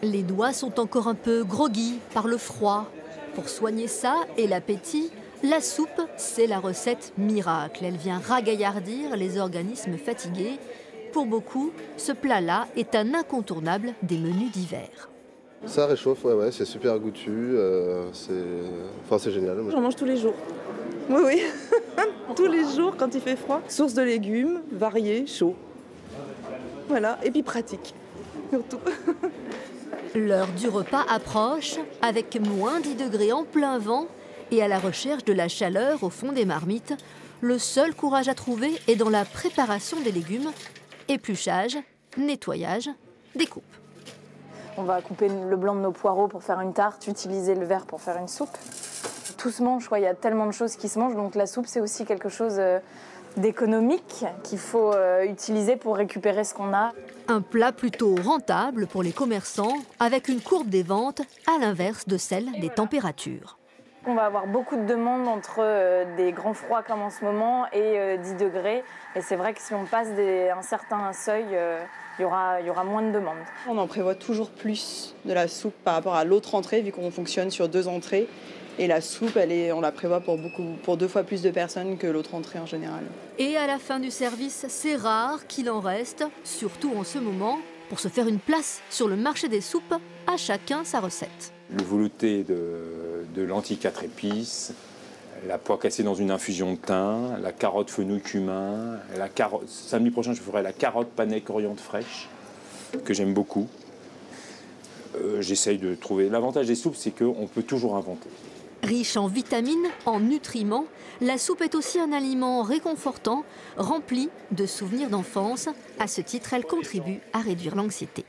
Les doigts sont encore un peu groggy par le froid. Pour soigner ça et l'appétit, la soupe, c'est la recette miracle. Elle vient ragaillardir les organismes fatigués. Pour beaucoup, ce plat-là est un incontournable des menus d'hiver. Ça réchauffe, ouais, c'est super goûtu, c'est génial. J'en mange tous les jours. Oui, oui. Tous les jours quand il fait froid. Source de légumes, variés, chauds. Voilà, et puis pratique, surtout. L'heure du repas approche, avec moins 10 degrés en plein vent et à la recherche de la chaleur au fond des marmites. Le seul courage à trouver est dans la préparation des légumes, épluchage, nettoyage, découpe. On va couper le blanc de nos poireaux pour faire une tarte, utiliser le vert pour faire une soupe. Tout se mange, quoi. Il y a tellement de choses qui se mangent, donc la soupe c'est aussi quelque chose d'économique qu'il faut utiliser pour récupérer ce qu'on a. Un plat plutôt rentable pour les commerçants, avec une courbe des ventes à l'inverse de celle des températures. On va avoir beaucoup de demandes entre des grands froids comme en ce moment et 10 degrés. Et c'est vrai que si on passe un certain seuil, il y aura moins de demandes. On en prévoit toujours plus de la soupe par rapport à l'autre entrée, vu qu'on fonctionne sur 2 entrées. Et la soupe, on la prévoit pour 2 fois plus de personnes que l'autre entrée en général. Et à la fin du service, c'est rare qu'il en reste, surtout en ce moment. Pour se faire une place sur le marché des soupes, à chacun sa recette. Le velouté de lentilles 4 épices, la pois cassée dans une infusion de thym, la carotte fenouil cumin, samedi prochain je ferai la carotte panais coriandre fraîche, que j'aime beaucoup. J'essaye de trouver. L'avantage des soupes, c'est qu'on peut toujours inventer. Riche en vitamines, en nutriments, la soupe est aussi un aliment réconfortant, rempli de souvenirs d'enfance. À ce titre, elle contribue à réduire l'anxiété.